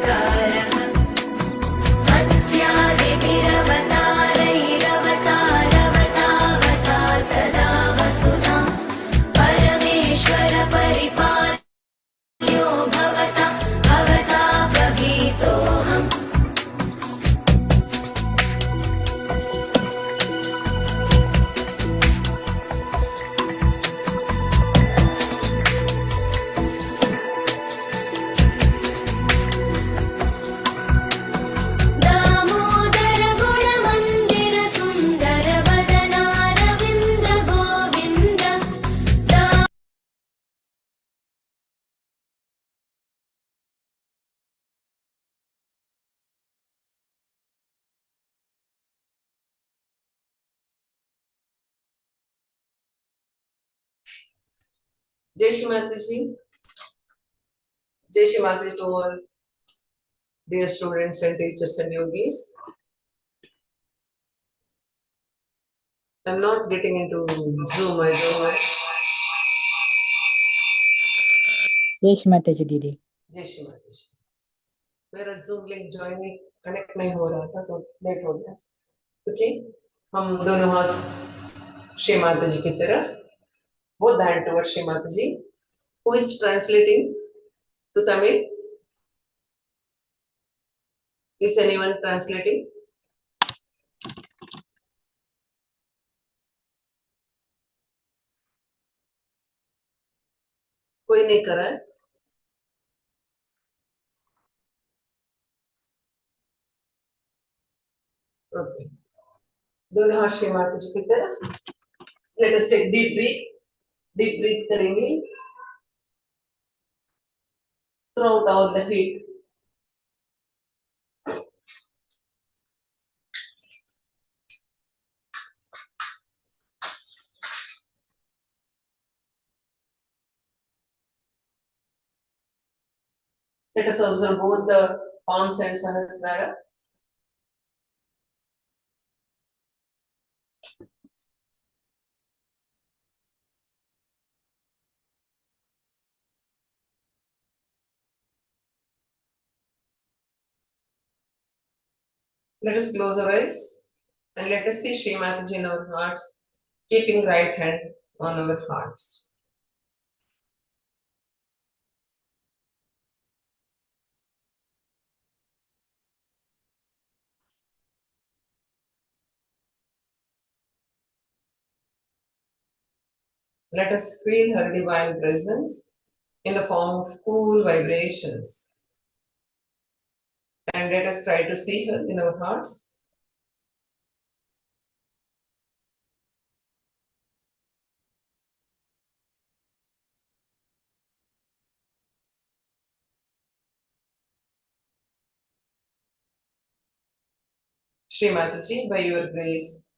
नमस्कारः मत्स्यादिभिरवतारैरवतारवतावता सदा वसुधां परमेश्वर परिपाल्यो भवता भवतापभीतोऽहम् दामोदर गुणमन्दिर सुन्दर वदनारविन्द Govind Jai Shri Mataji. Jai Shri Mataji to all dear students and teachers and yogis. I'm not getting into Zoom. I don't know. जय श्री माता जी दीदी। जय श्री माताजी। मेरा Zoom लिंक ज्वाइन कनेक्ट नहीं हो रहा था तो लेट हो गया। ओके, हम दोनों हाथ श्री माता जी की तरफ, both the hand towards Shri Mataji, who is translating to Tamil. Is anyone translating? कोई नहीं कर रहा है। ओके, दोनों हाथ श्री माता जी की तरफ। Let us take deep breathe करेंगे। Throw out all the heat. Let us observe both the palms and Sahasrara. Let us close our eyes and let us see Shri Mataji in our hearts, keeping right hand on our hearts. Let us feel her divine presence in the form of cool vibrations. And let us try to see her in our hearts. Shri Mataji, by your grace,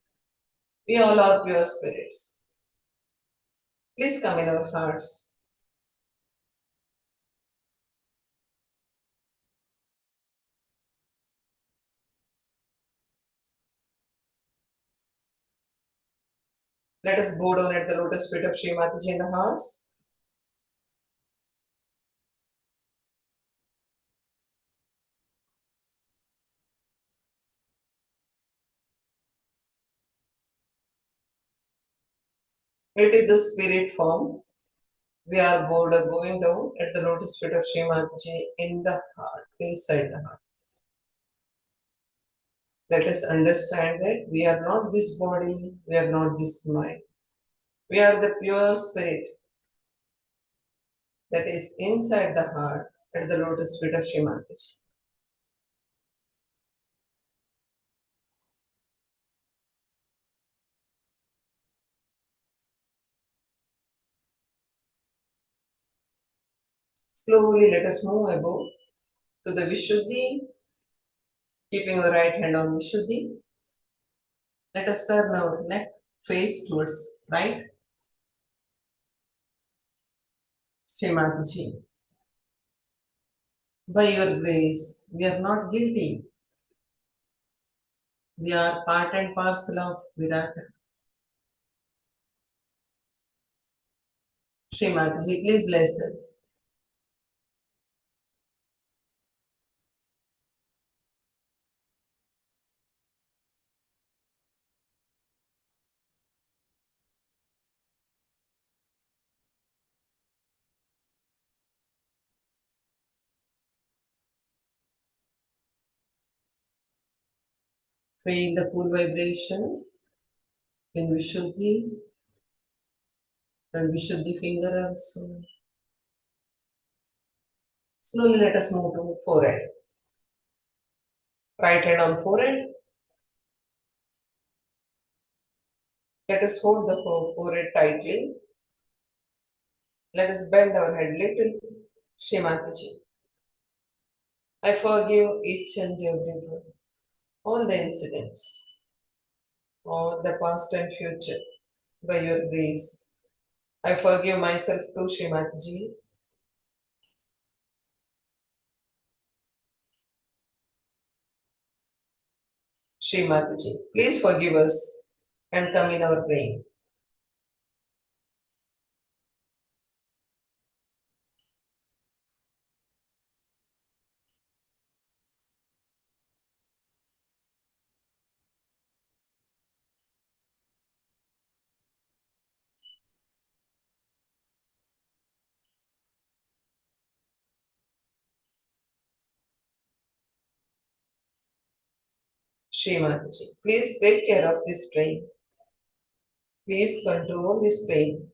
we all are pure spirits. Please come in our hearts. Let us bow down at the lotus feet of Shri Mataji in the hearts. It is the spirit form. We are going down at the lotus feet of Shri Mataji in the heart, inside the heart. Let us understand that we are not this body, we are not this mind. We are the pure spirit that is inside the heart at the lotus feet of Shri Mataji. Slowly let us move above to the Vishuddhi, keeping our right hand on Vishuddhi. Let us turn our neck face towards right. Shri Mataji, by your grace, we are not guilty. We are part and parcel of Virata. Shri Mataji, please bless us. Feel the cool vibrations in Vishuddhi and Vishuddhi finger also. Slowly let us move to forehead. Right hand on forehead. Let us hold the forehead tightly. Let us bend our head little. Shrimataji. I forgive each and every one, all the incidents, all the past and future, by your grace. I forgive myself too, Shrimataji. Shrimataji, please forgive us and come in our praying. Shrimataji, please take care of this pain. Please control this pain.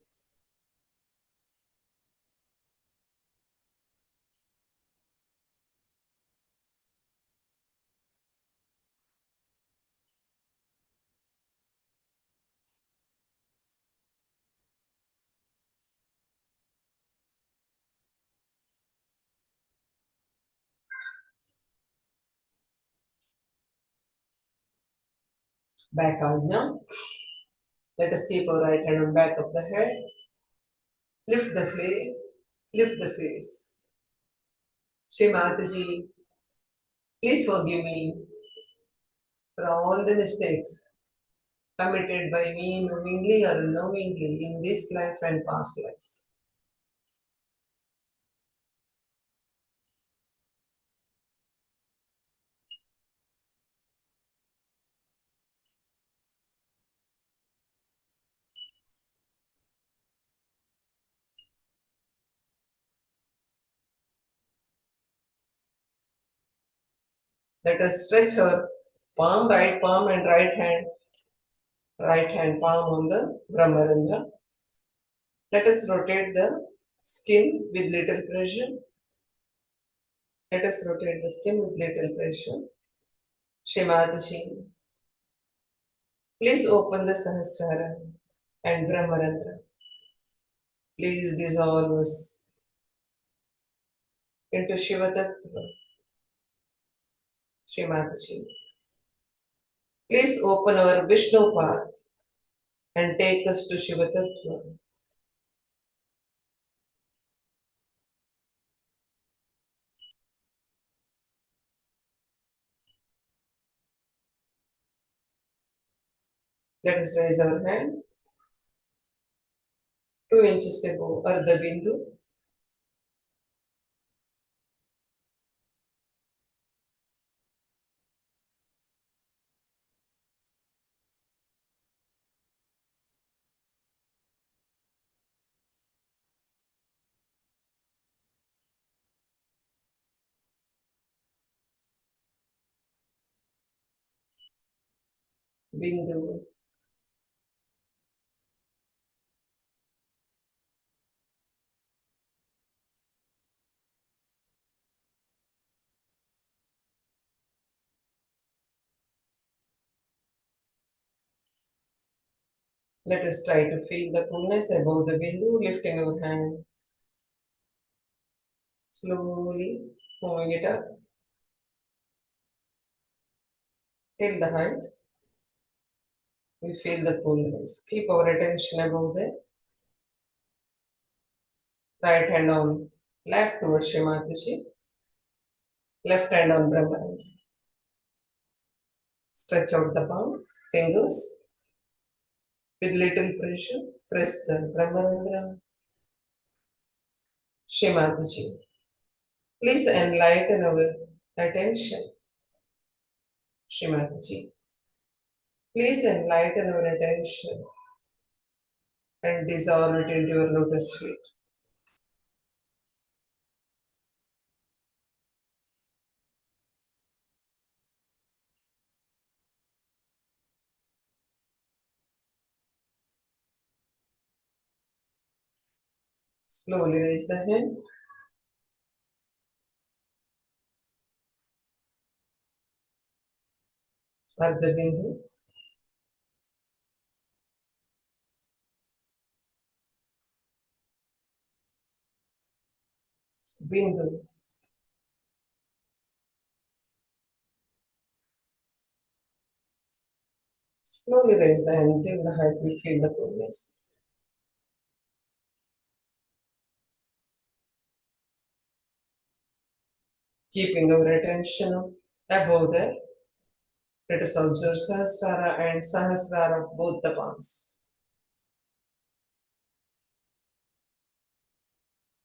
Back out now. Let us keep our right hand on back of the head. Lift the face. Lift the face. Shrimataji, please forgive me for all the mistakes committed by me knowingly or unknowingly in this life and past lives. Let us stretch our palm, right palm and right hand palm on the Brahmarandra. Let us rotate the skin with little pressure. Let us rotate the skin with little pressure. Shrimataji, please open the Sahasrara and Brahmarandra. Please dissolve us into Shiva Tattva. Shrimataji, please open our Vishnu path and take us to Shiva Tattva. Let us raise our hand 2 inches above Ardha Bindu. Bindu. Let us try to feel the coolness above the Bindu, lifting our hand. Slowly moving it up till the height. We feel the coolness. Keep our attention above the right hand on lap towards Shrimataji. Left hand on Brahmarandra. Stretch out the palms, fingers. With little pressure, press the Brahmarandra. Shrimataji, please enlighten our attention. Shrimataji, please enlighten our attention and dissolve it into your lotus feet. Slowly raise the hand. Ardha Bindu. Bindu. Slowly raise the hand till the heart will feel the coolness. Keeping our attention above there, let us observe Sahasrara and Sahasrara, both the palms.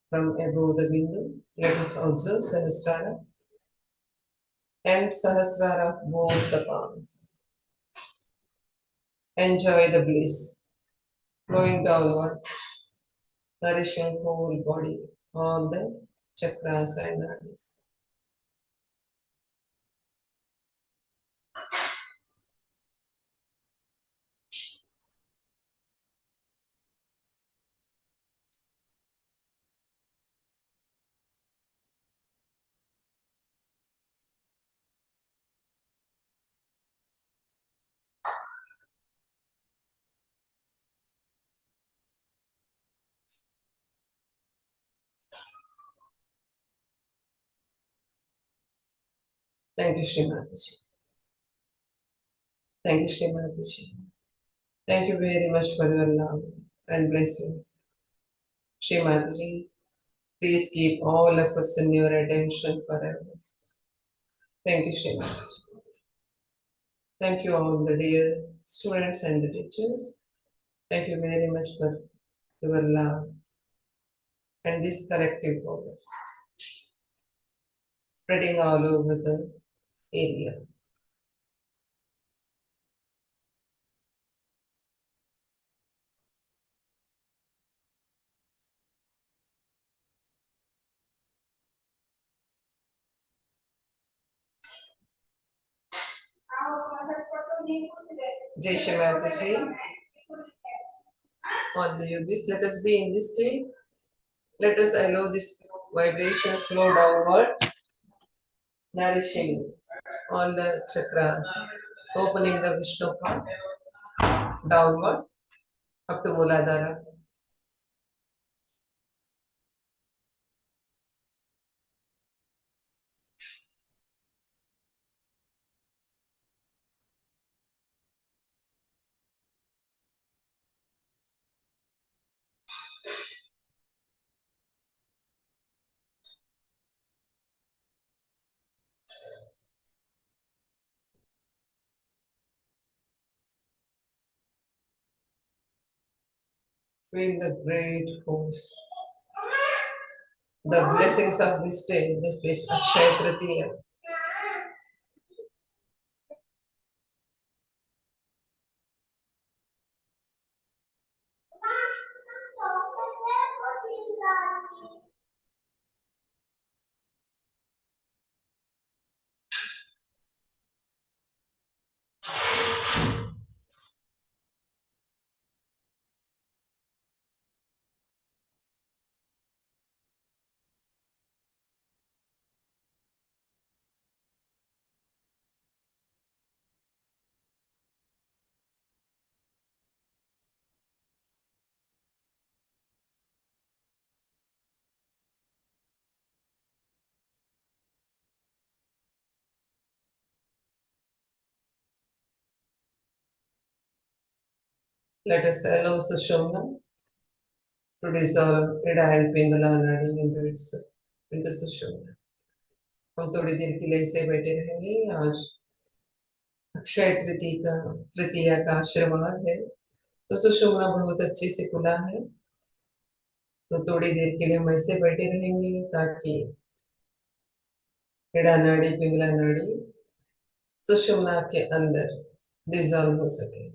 From above the Bindu, let us observe Sahasrara and Sahasrara, both the palms. Enjoy the bliss, flowing downward, nourishing whole body, all the chakras and nadis. Thank you, Srimataji. Thank you, Srimataji. Thank you very much for your love and blessings. Srimataji, please keep all of us in your attention forever. Thank you, Srimataji. Thank you all the dear students and the teachers. Thank you very much for your love and this collective power spreading all over the area. Jai Shri Mataji, all the yogis, let us be in this state. Let us allow this vibration flow downward, nourishing all the chakras, opening the Vishnu part downward up to Muladhara. Feel the great force, the blessings of this day, this is Akshaya Tritiya. Let us allow Sushumna to dissolve Ida and Pingala Nadi into Sushumna. हम थोड़ी देर के लिए ऐसे बैठे रहेंगे। आज अक्षय तृतीया का आशीर्वाद है, तो सुषुम्ना बहुत अच्छे से खुला है। तो थोड़ी देर के लिए हम ऐसे बैठे रहेंगे ताकि इड़ा नाड़ी पिंगला नाड़ी सुषुम्ना के अंदर डिजॉल्व हो सके।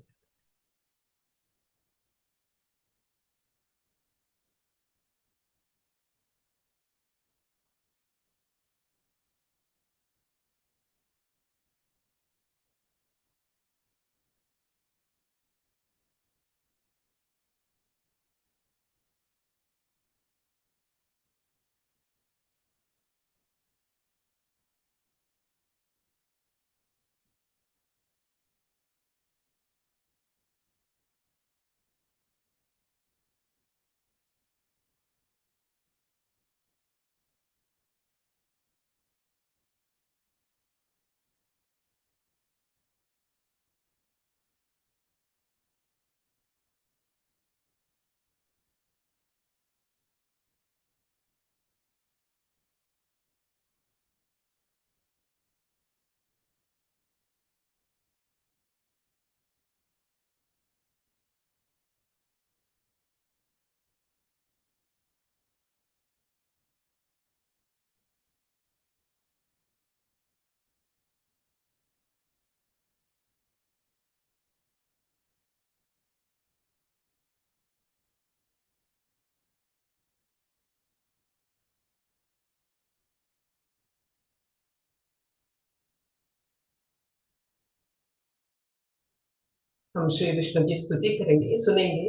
हम श्री विष्णु की स्तुति करेंगे, सुनेंगे,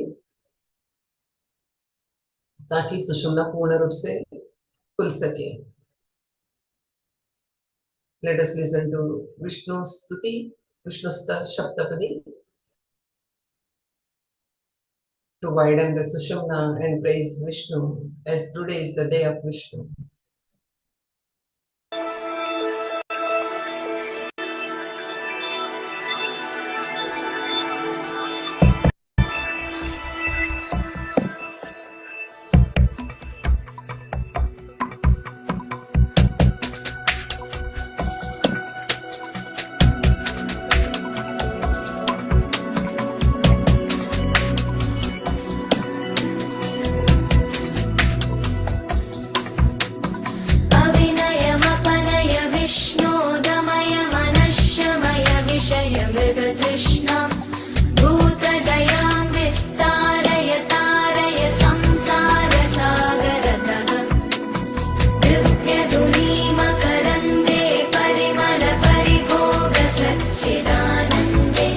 ताकि सुषुम्ना पूर्ण रूप से खुल सके। Let us listen to Vishnu Stuti, Vishnu Shaptapadi, to widen the Sushumna and praise Vishnu, as today is the day of Vishnu. अविनयमपनय विष्णोदमय मनश्शमय विषय मृगतृष्णा भूतदयां विस्तारय तारय संसारसागरतः दिव्यधुनीमकरन्दे परिमलपरिभोगसच्चिदानन्दे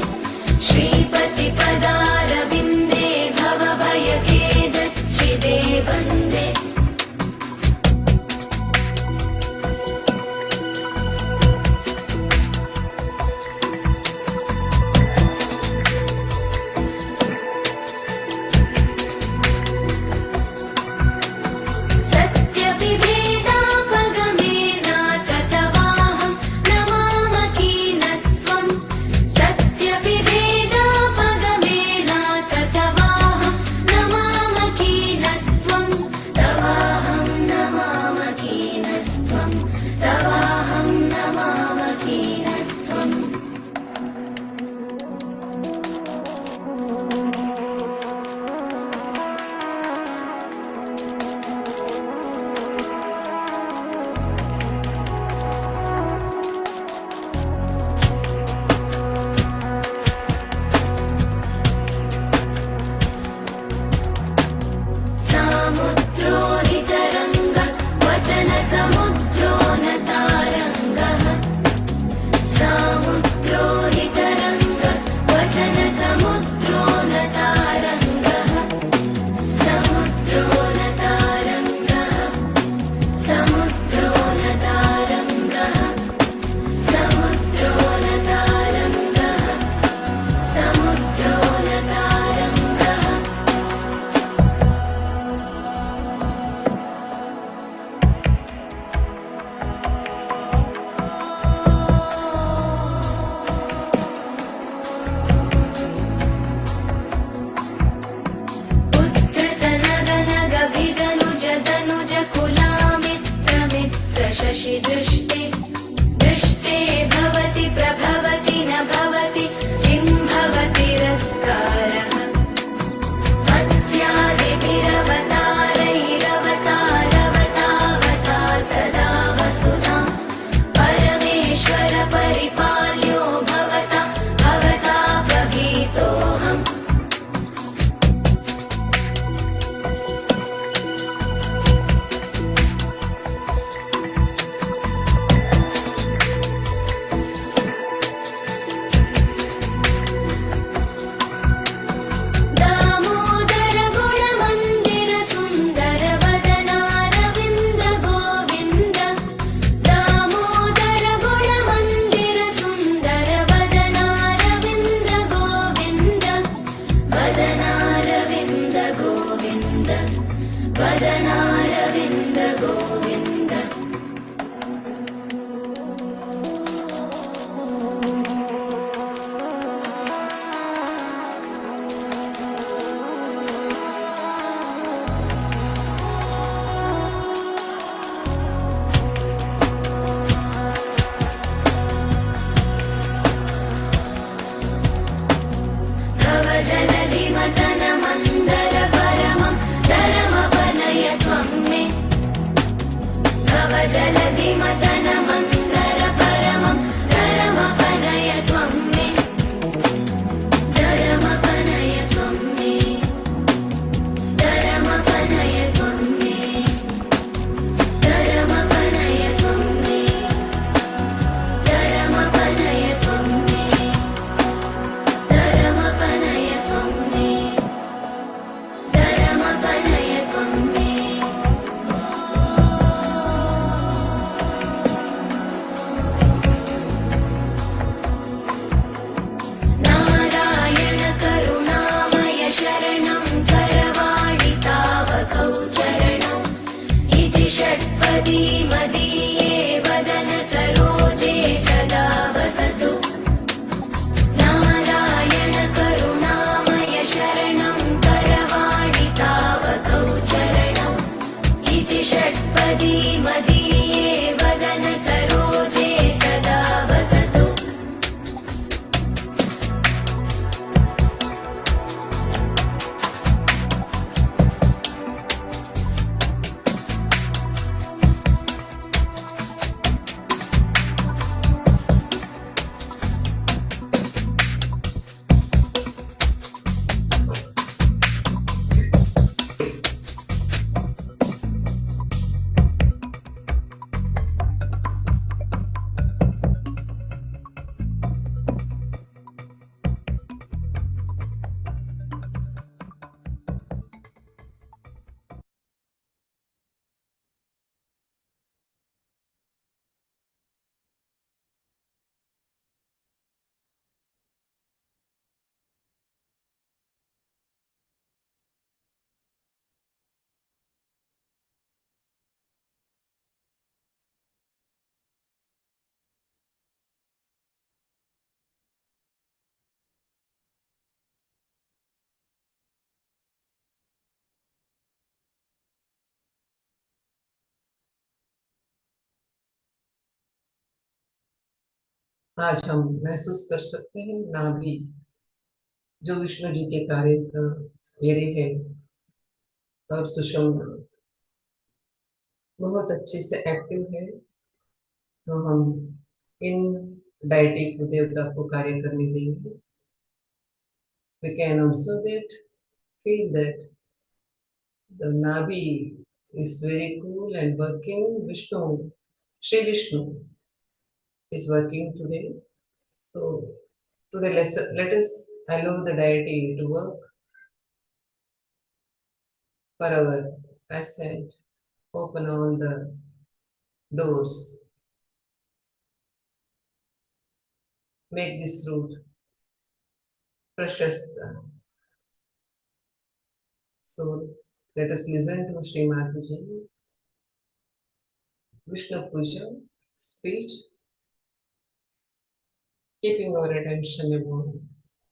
श्रीपतिपदारविन्दे भवभयखेदच्चिदे वन्दे सत्यपिभेदापगमेनाततवाहं नमामकीनस्त्वं सत्यपिभेदापगमेनाततवाहं नमामकीनस्त्वं तवाहं नमामकीनस्त्वं तवाहं नमामकीनस्त्वम् सामुद्रो हि तरङ्ग वचनसमुद्रो न तारङ्गः सामुद्रो हि तरङ्ग वचनसमुद्रो न तारङ्गः समुद्रो न तारङ्गः समुद्रो न तारङ्गः समुद्रो न तारङ्गः समुद्रो न तारङ्गः शशिदृष्टे दृष्टे भवति प्रभवति न भवति किं भवतिरस्कारः मत्स्यादिभिरवतारैरवतारवतावता सदा वसुधां परमेश्वर परिपाल्यो भवता भवता प्रभीतोऽहम् दामोदर गुणमन्दिर सुन्दर वदनारविन्द गोविन्द दामोदर गुणमन्दिर सुन्दर वदनारविन्द गोविन्द वदनारविन्द गोविन्द वदनारविन्द गोविन्द भवजलधिमथनमन्दर परमं धरमपनय त्वं मे भवजलधिमथनमन्दर परमं धरमपनय त्वं मे धरमपनय त्वं मे धरमपनय त्वं मे धरमपनय त्वं मे धरमपनय त्वं मे धरमपनय आज हम महसूस कर सकते हैं नाभि जो विष्णु जी के कार्य का मेरे है और सुषुम्ना बहुत अच्छे से एक्टिव है। तो हम इन डायटी को देवता को कार्य करने देंगे। We can observe that, feel that the Navi is very cool and working. Vishnu, Sri Vishnu is working today. So today let us allow the deity to work for our ascent. Open all the doors. Make this route prashasta. So let us listen to Sri Mataji, Vishnu Puja speech, keeping our attention above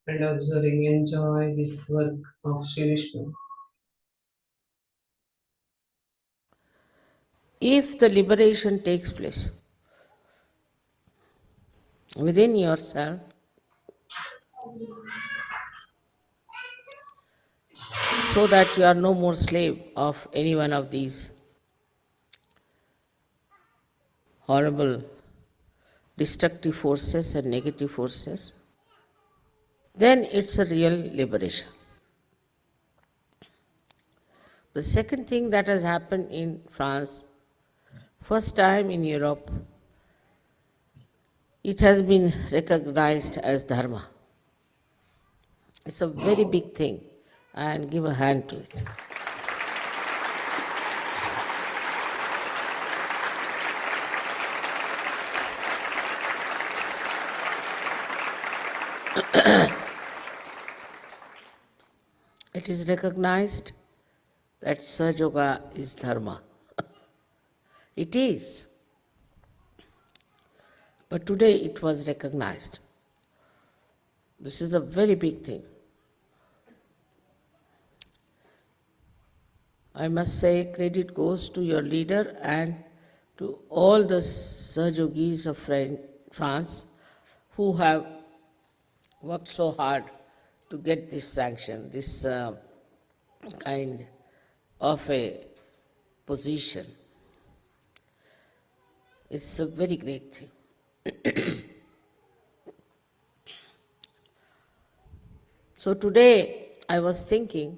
and observing, enjoy this work of Sri Vishnu. If the liberation takes place within yourself, so that you are no more slave of any one of these horrible destructive forces and negative forces, then it's a real liberation. The second thing that has happened in France, first time in Europe, it has been recognized as dharma. It's a very big thing, and give a hand to it. It is recognized that Sahaja Yoga is dharma. It is. But today it was recognized. This is a very big thing. I must say credit goes to your leader and to all the Sahajogis of France who have worked so hard to get this sanction, this kind of a position. It's a very great thing. So today I was thinking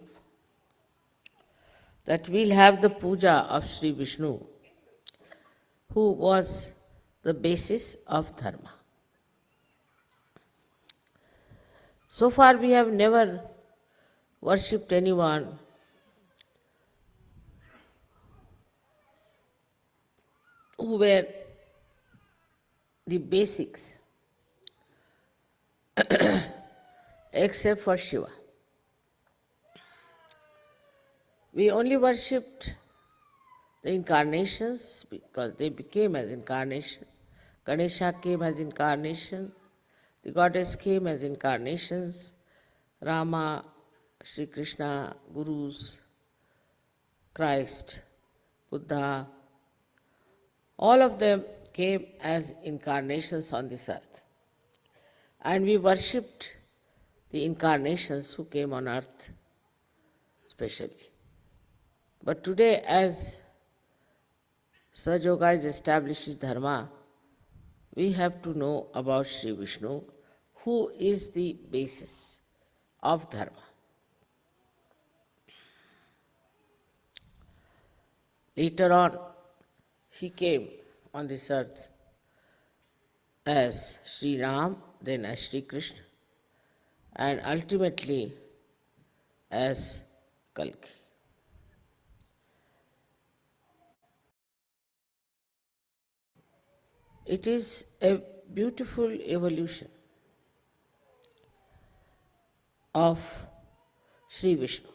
that we'll have the puja of Sri Vishnu, who was the basis of dharma. So far we have never worshipped anyone who were the basics except for Shiva. We only worshipped the incarnations because they became as incarnation. Ganesha came as incarnation, the goddess came as incarnations, Rama, Sri Krishna, Gurus, Christ, Buddha, all of them came as incarnations on this earth. And we worshipped the incarnations who came on earth specially. But today, as Sahaja Yoga establishes dharma, we have to know about Sri Vishnu, who is the basis of dharma. Later on, he came on this earth as Sri Ram, then as Sri Krishna, and ultimately as Kalki. It is a beautiful evolution of Sri Vishnu.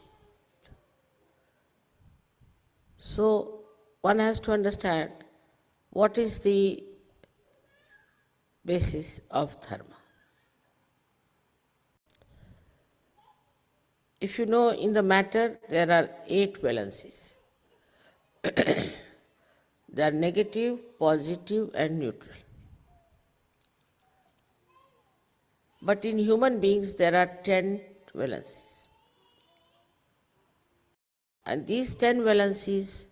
So one has to understand what is the basis of dharma. If you know, in the matter there are 8 valencies. They are negative, positive and neutral. But in human beings, there are 10 valencies. And these 10 valencies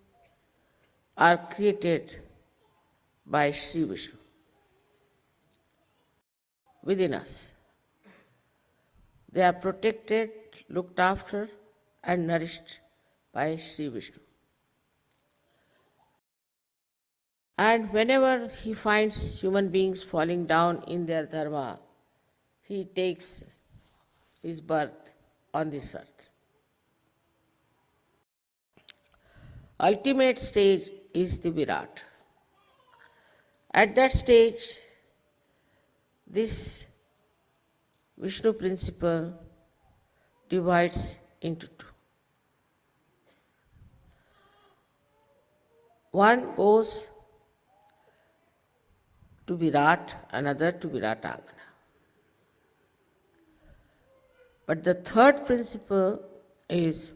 are created by Sri Vishnu within us. They are protected, looked after, and nourished by Sri Vishnu. And whenever he finds human beings falling down in their dharma, he takes his birth on this earth. Ultimate stage is the Virat. At that stage, this Vishnu principle divides into two. One goes to Virat, another to Viratangana. But the third principle is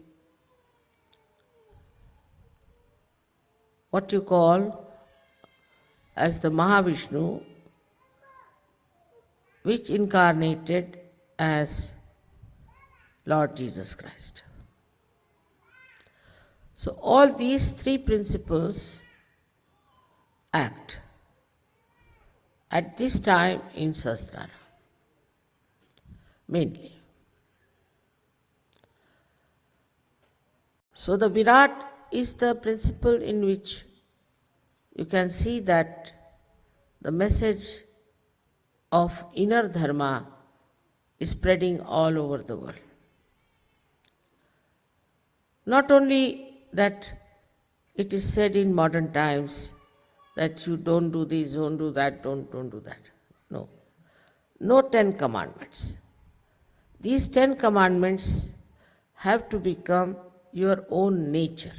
what you call as the Mahavishnu, which incarnated as Lord Jesus Christ. So all these three principles act at this time in Sahasrara, mainly. So the Virat is the principle in which you can see that the message of inner dharma is spreading all over the world. Not only that it is said in modern times that you don't do this, don't do that, don't do that. No. No 10 commandments. These 10 commandments have to become your own nature.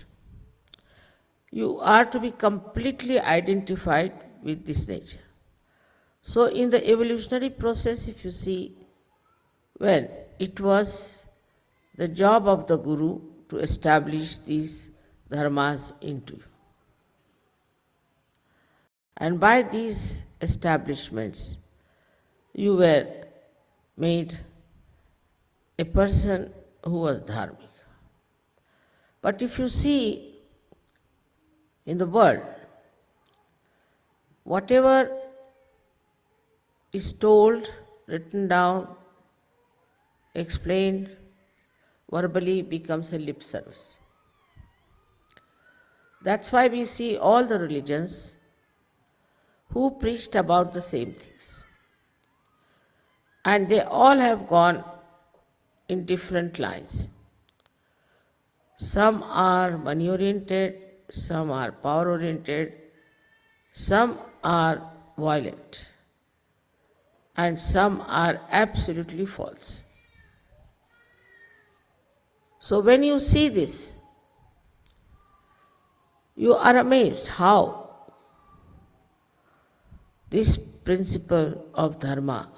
You are to be completely identified with this nature. So in the evolutionary process, if you see, when it was the job of the Guru to establish these dharmas into you. And by these establishments, you were made a person who was dharmic. But if you see in the world, whatever is told, written down, explained, verbally becomes a lip service. That's why we see all the religions who preached about the same things. And they all have gone in different lines. Some are money-oriented, some are power-oriented, some are violent, and some are absolutely false. So when you see this, you are amazed how this principle of dharma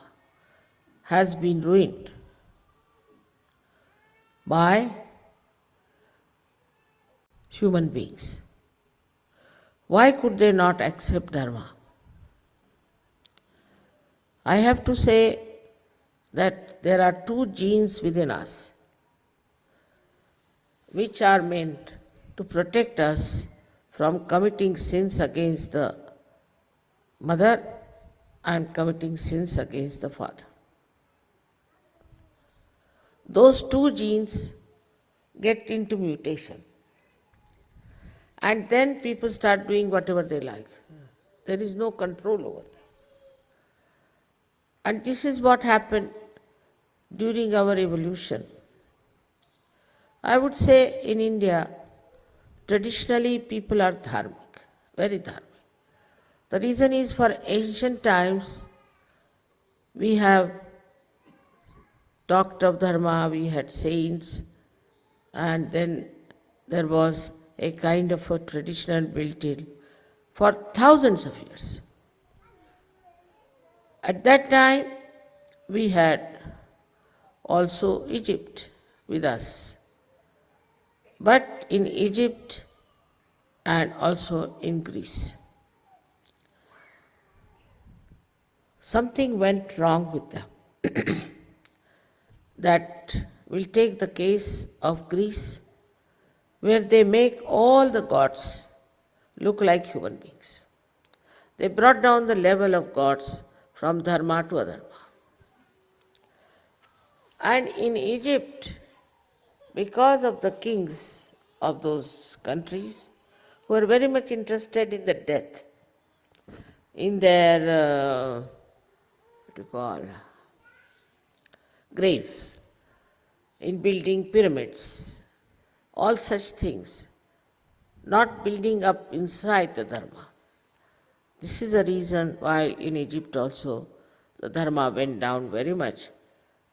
has been ruined by human beings. Why could they not accept dharma? I have to say that there are two genes within us which are meant to protect us from committing sins against the mother and committing sins against the father. Those two genes get into mutation. And then people start doing whatever they like. There is no control over them. And this is what happened during our evolution. I would say in India, traditionally people are dharmic, very dharmic. The reason is for ancient times, we have talked of dharma, we had saints, and then there was a kind of a traditional built in for thousands of years. At that time, we had also Egypt with us. But in Egypt and also in Greece, something went wrong with them. that will take the case of Greece, where they make all the gods look like human beings. They brought down the level of gods from dharma to adharma. And in Egypt, because of the kings of those countries who were very much interested in the death, in their, what do you call, graves, in building pyramids, all such things, not building up inside the dharma. This is the reason why in Egypt also the dharma went down very much,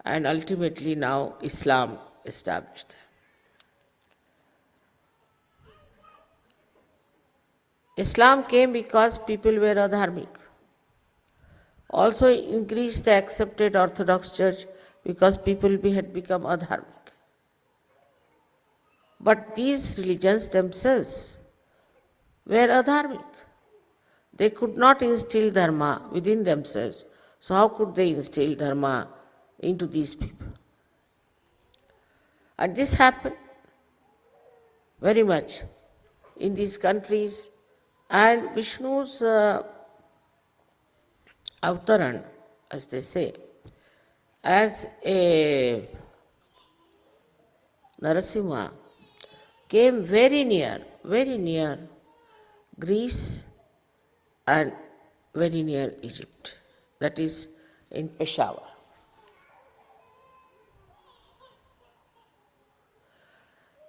and ultimately now Islam established. Islam came because people were adharmic. Also in Greece they accepted Orthodox Church because people had become adharmic. But these religions themselves were adharmic. They could not instill dharma within themselves. So how could they instill dharma into these people? And this happened very much in these countries. And Vishnu's avtaran, as they say, as a Narasimha, came very near Greece and very near Egypt, that is in Peshawar.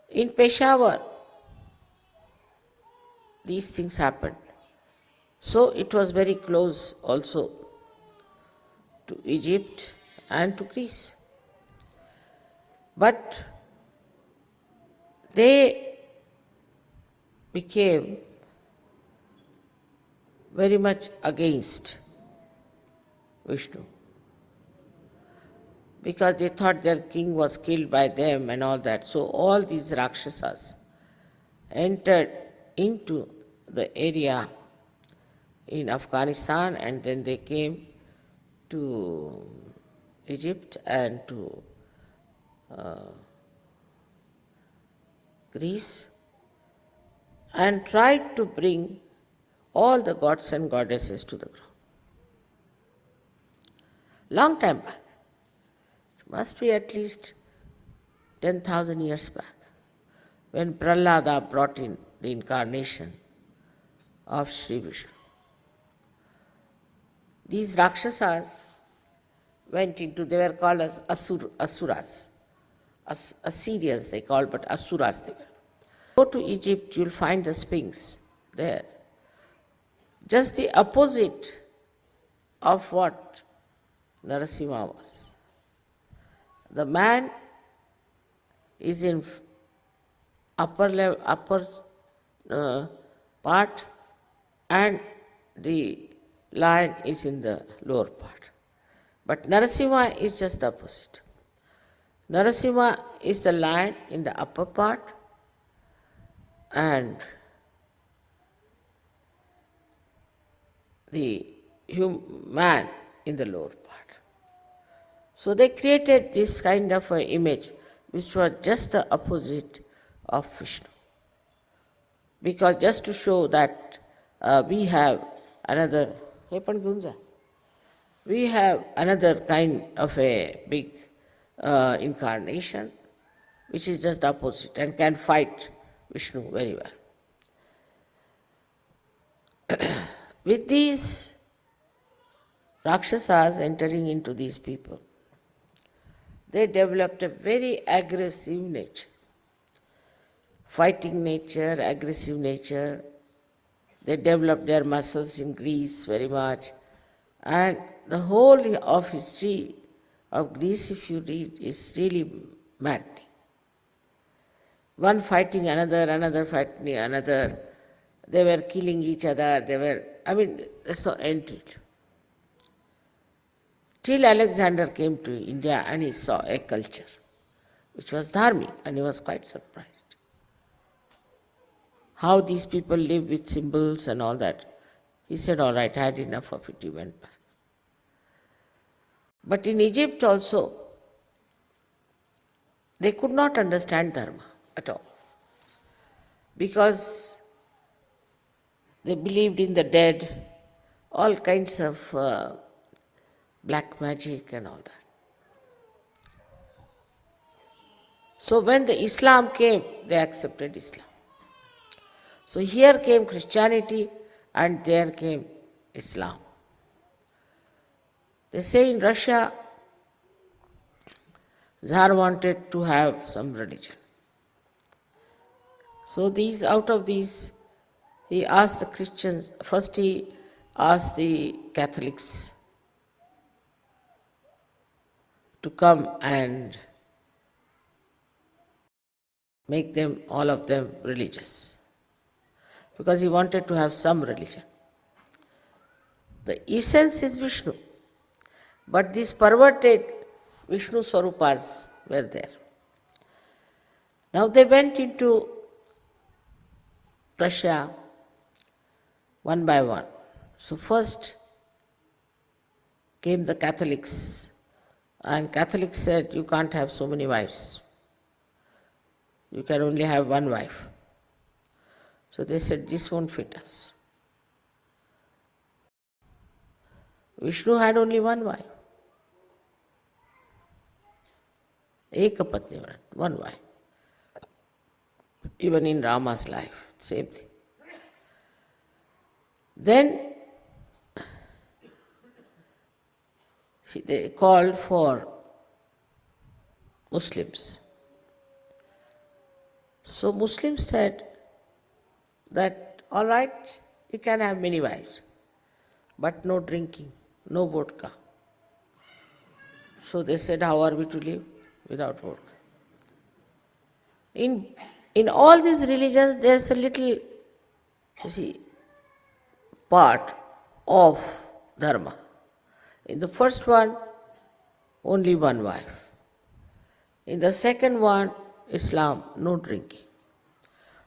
In Peshawar, these things happened. So it was very close also to Egypt and to Greece. But they became very much against Vishnu, because they thought their king was killed by them and all that. So all these Rakshasas entered into the area in Afghanistan, and then they came to Egypt and to Greece, and tried to bring all the gods and goddesses to the ground. Long time back, it must be at least 10,000 years back, when Prahlada brought in the incarnation of Sri Vishnu. These Rakshasas went into, they were called as Asuras. Assyrians they called, but Asuras they were. Go to Egypt, you'll find the Sphinx there. Just the opposite of what Narasimha was. The man is in upper part, and the lion is in the lower part. But Narasimha is just the opposite. Narasimha is the lion in the upper part, and the man in the lower part. So they created this kind of an image which was just the opposite of Vishnu. Because just to show that we have another, we have another kind of a big incarnation which is just the opposite and can fight Vishnu very well. With these Rakshasas entering into these people, they developed a very aggressive nature, fighting nature, aggressive nature. They developed their muscles in Greece very much. And the whole of history of Greece, if you read, is really maddening. One fighting another, another fighting another. They were killing each other. There's no end to it. Till Alexander came to India and he saw a culture which was dharmic, and he was quite surprised. How these people live with symbols and all that. He said, all right, I had enough of it, he went back. But in Egypt also, they could not understand Dharma at all, because they believed in the dead, all kinds of black magic and all that. So when the Islam came, they accepted Islam. So here came Christianity and there came Islam. They say in Russia, Tsar wanted to have some religion. So out of these, he asked the Christians, first he asked the Catholics to come and make them, all of them, religious, because he wanted to have some religion. The essence is Vishnu, but these perverted Vishnu Swarupas were there. Now they went into Russia one by one. So first came the Catholics, and Catholics said, you can't have so many wives. You can only have one wife. So they said, this won't fit us. Vishnu had only one wife. Ekapatni Vrat, one wife. Even in Rama's life, same thing. Then they called for Muslims. So Muslims said that, all right, you can have many wives, but no drinking, no vodka. So they said, how are we to live without vodka? In all these religions, there's a little, part of dharma. In the first one, only one wife. In the second one, Islam, no drinking.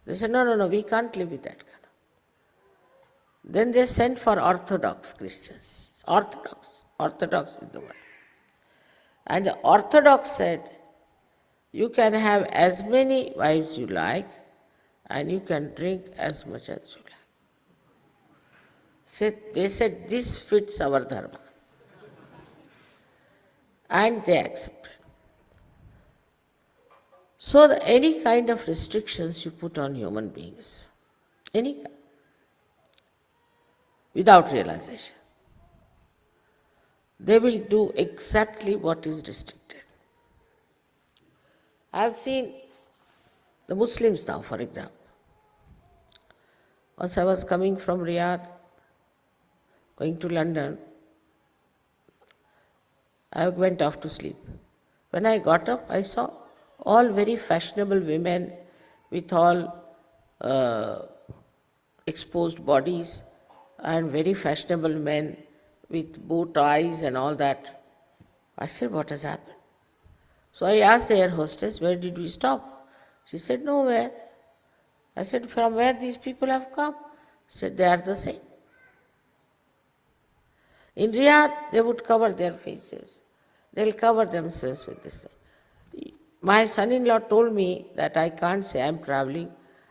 They said, no, we can't live with that kind of. Then they sent for Orthodox Christians. Orthodox is the word. And the Orthodox said, you can have as many wives you like, and you can drink as much as you like. They said, this fits our dharma. And they accepted. So any kind of restrictions you put on human beings, any kind, without realization, they will do exactly what is restricted. I have seen the Muslims now, for example. Once I was coming from Riyadh, going to London, I went off to sleep. When I got up, I saw all very fashionable women with all exposed bodies, and very fashionable men with bow ties and all that. I said, what has happened? So I asked the air hostess, where did we stop? She said, nowhere. I said, from where these people have come? She said, they are the same. In Riyadh, they would cover their faces. They'll cover themselves with this thing. My son-in-law told me that I can't say I'm traveling,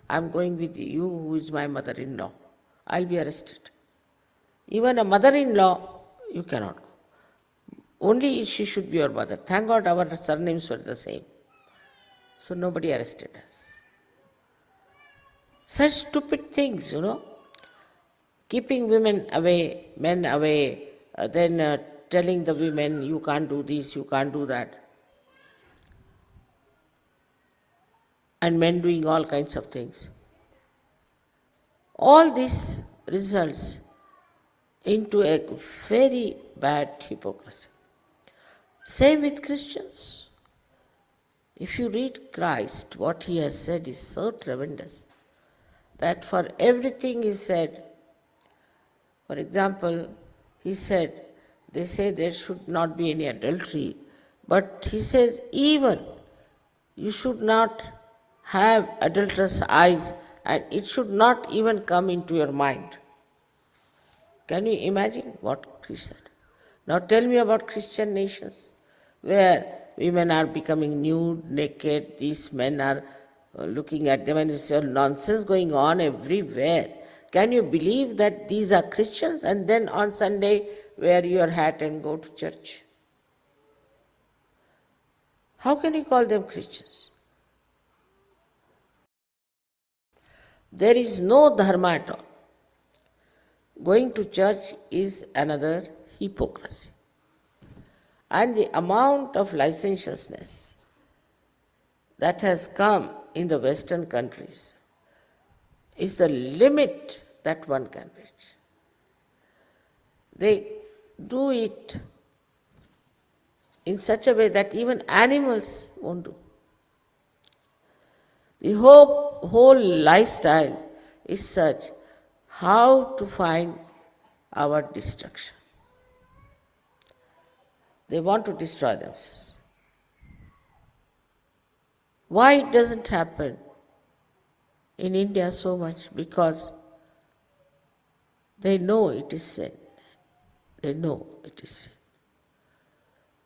I'm going with you, who is my mother-in-law. I'll be arrested. Even a mother-in-law, you cannot go. Only she should be your mother. Thank God our surnames were the same. So nobody arrested us. Such stupid things, Keeping women away, men away, then telling the women, you can't do this, you can't do that. And men doing all kinds of things. All this results into a very bad hypocrisy. Same with Christians. If you read Christ, what he has said is so tremendous that for everything he said, for example, he said, they say there should not be any adultery, but he says even you should not have adulterous eyes, and it should not even come into your mind. Can you imagine what he said? Now tell me about Christian nations, where women are becoming nude, naked, these men are looking at them, and it's all nonsense going on everywhere. Can you believe that these are Christians, and then on Sunday wear your hat and go to church? How can you call them Christians? There is no dharma at all. Going to church is another hypocrisy. And the amount of licentiousness that has come in the Western countries is the limit that one can reach. They do it in such a way that even animals won't do. The whole lifestyle is such how to find our destruction. They want to destroy themselves. Why it doesn't happen in India so much? Because they know it is sin. They know it is sin.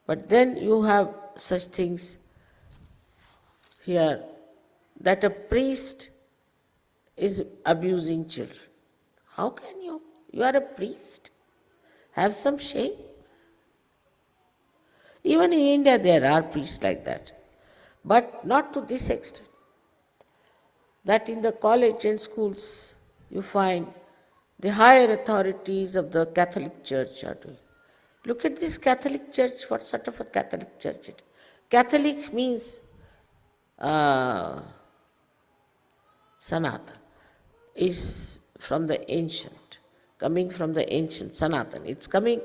But then you have such things here that a priest is abusing children. How can you? You are a priest. Have some shame. Even in India there are priests like that. But not to this extent. That in the college and schools you find the higher authorities of the Catholic Church are doing. Look at this Catholic Church, what sort of a Catholic Church it is. Catholic means Sanatan, is from the ancient, coming from the ancient Sanatan. It's coming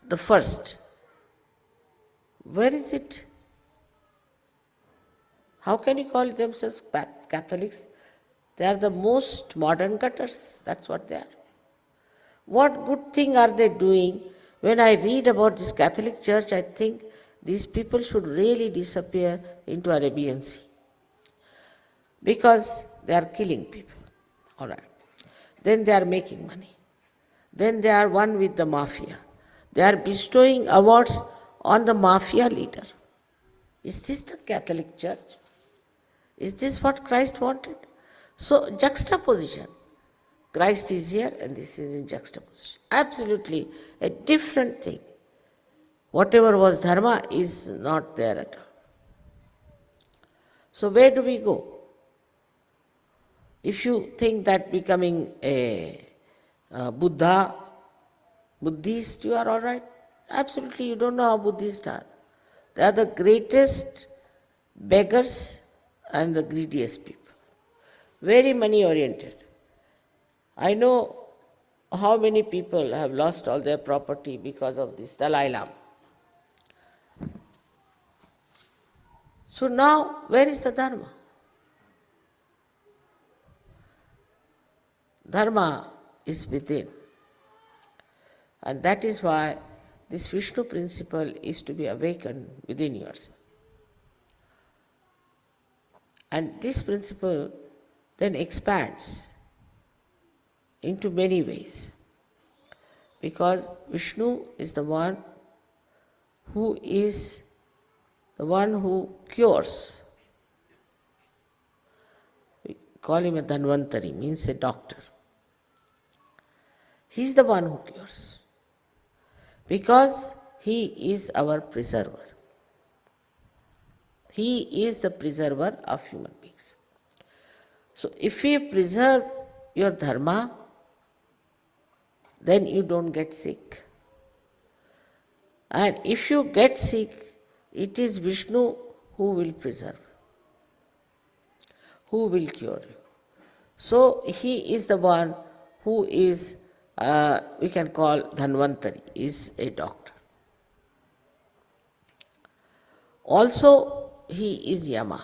the first. Where is it? How can you call themselves Catholics? They are the most modern gutters. That's what they are. What good thing are they doing? When I read about this Catholic Church, I think these people should really disappear into Arabian Sea. Because they are killing people. All right. Then they are making money. Then they are one with the mafia. They are bestowing awards on the mafia leader. Is this the Catholic Church? Is this what Christ wanted? So, juxtaposition. Christ is here and this is in juxtaposition. Absolutely a different thing. Whatever was dharma is not there at all. So, where do we go? If you think that becoming a Buddhist, you are all right. Absolutely, you don't know how Buddhists are. They are the greatest beggars and the greediest people. Very money oriented. I know how many people have lost all their property because of this Dalai Lama. So now, where is the Dharma? Dharma is within. And that is why this Vishnu principle is to be awakened within yourself. And this principle then expands into many ways. Because Vishnu is the one who cures. We call him a Dhanvantari, means a doctor. He is the one who cures. Because he is our preserver. He is the preserver of human beings. So if you preserve your dharma, then you don't get sick. And if you get sick, it is Vishnu who will preserve, who will cure you. So he is the one who is, we can call Dhanvantari, is a doctor. Also, he is Yama.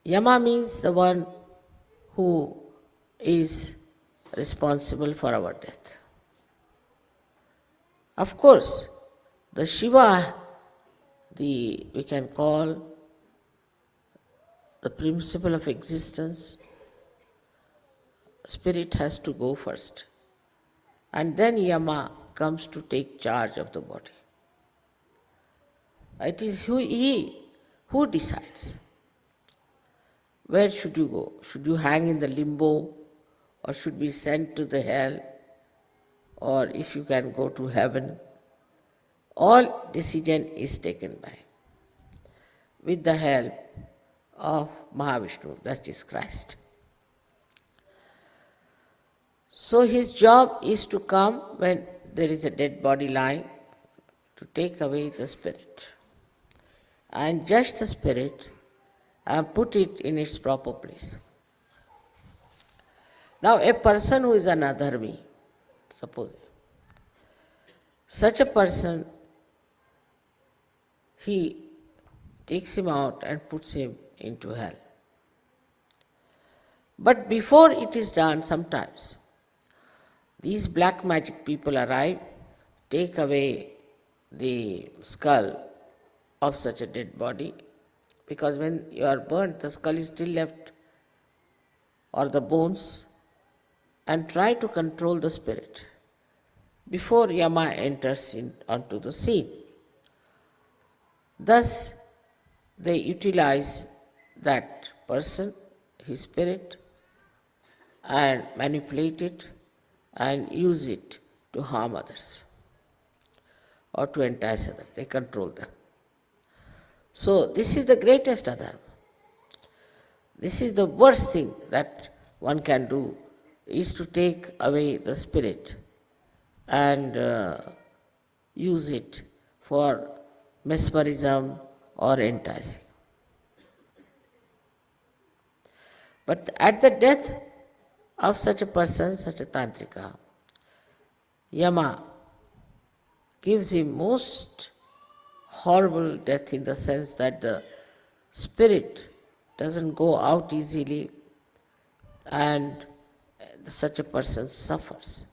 Yama means the one who is responsible for our death. Of course, the Shiva, we can call the principle of existence, spirit has to go first. and then Yama comes to take charge of the body. It is he who decides. Where should you go? Should you hang in the limbo, or should be sent to the hell, or if you can go to heaven? All decision is taken by, with the help of Mahavishnu, that is Christ. So his job is to come when there is a dead body lying, to take away the spirit and judge the spirit and put it in its proper place. Now a person who is an adharmi, suppose, such a person, he takes him out and puts him into hell. But before it is done, sometimes these black magic people arrive, take away the skull of such a dead body, because when you are burnt, the skull is still left, or the bones, and try to control the spirit before Yama enters onto the scene. Thus, they utilize that person, his spirit, and manipulate it and use it to harm others or to entice others. They control them. So this is the greatest adharma. This is the worst thing that one can do, is to take away the spirit and use it for mesmerism or enticing. But at the death of such a person, such a tantrika, Yama gives him most horrible death, in the sense that the spirit doesn't go out easily, and such a person suffers.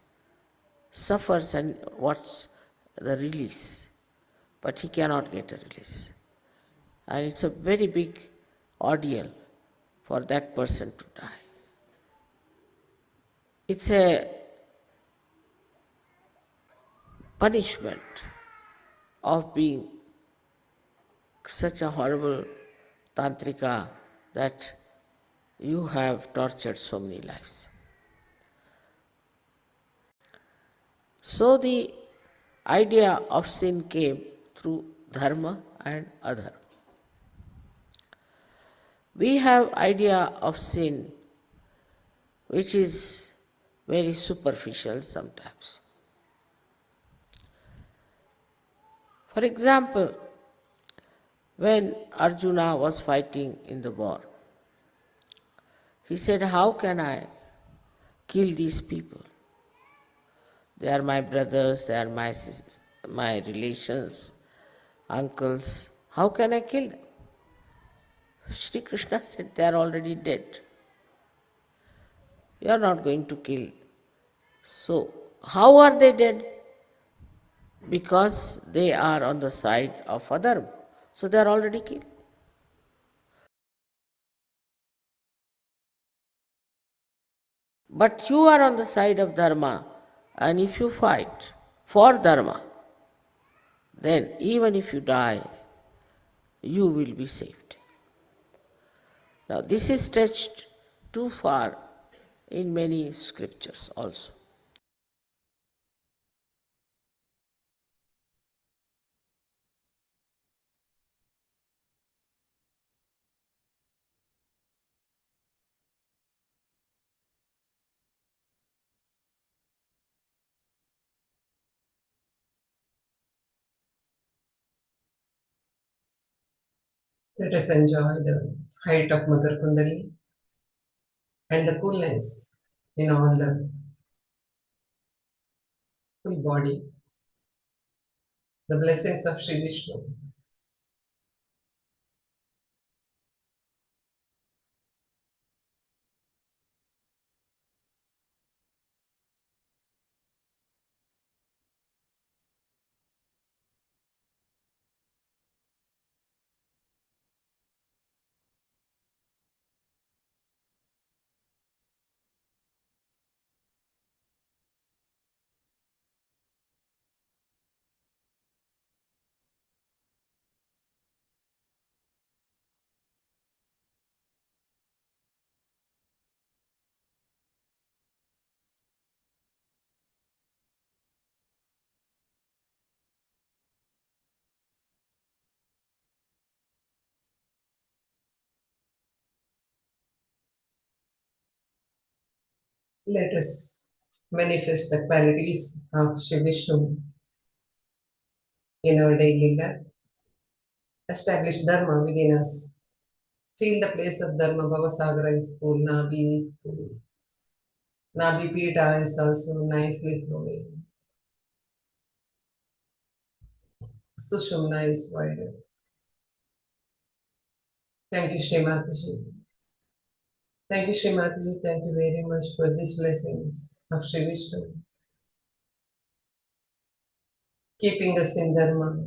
And what's the release? But he cannot get a release. And it's a very big ordeal for that person to die. It's a punishment of being such a horrible tantrika that you have tortured so many lives. So the idea of sin came through dharma and adharma. We have idea of sin which is very superficial sometimes. For example, when Arjuna was fighting in the war, he said, how can I kill these people? They are my brothers, they are my relations, uncles. How can I kill them? Sri Krishna said, they are already dead. You are not going to kill. So, how are they dead? Because they are on the side of adharma. So they are already killed. But you are on the side of dharma, and if you fight for dharma, then even if you die, you will be saved. Now this is stretched too far in many scriptures also. Let us enjoy the height of Mother Kundali and the coolness in all the full body, the blessings of Sri Vishnu. Let us manifest the qualities of Shri Vishnu in our daily life. Establish Dharma within us. Feel the place of Dharma. Bhavasagara is full, Nabhi is full. Nabhi Pita is also nicely flowing. Sushumna is wider. Thank you, Shri Mataji. Thank you, Shri Mataji. Thank you very much for these blessings of Shri Vishnu. Keeping us in Dharma,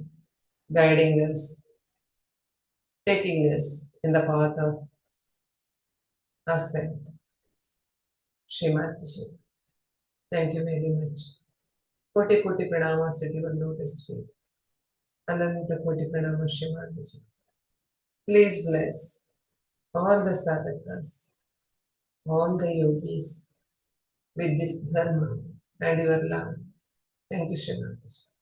guiding us, taking us in the path of ascent. Shri Mataji. Thank you very much. Koti Koti Pranama at your lotus feet. Ananta Koti Pranama Shri Mataji. Please bless all the sadhakas, all the yogis with this dharma and your love. Thank you, Shri Mataji.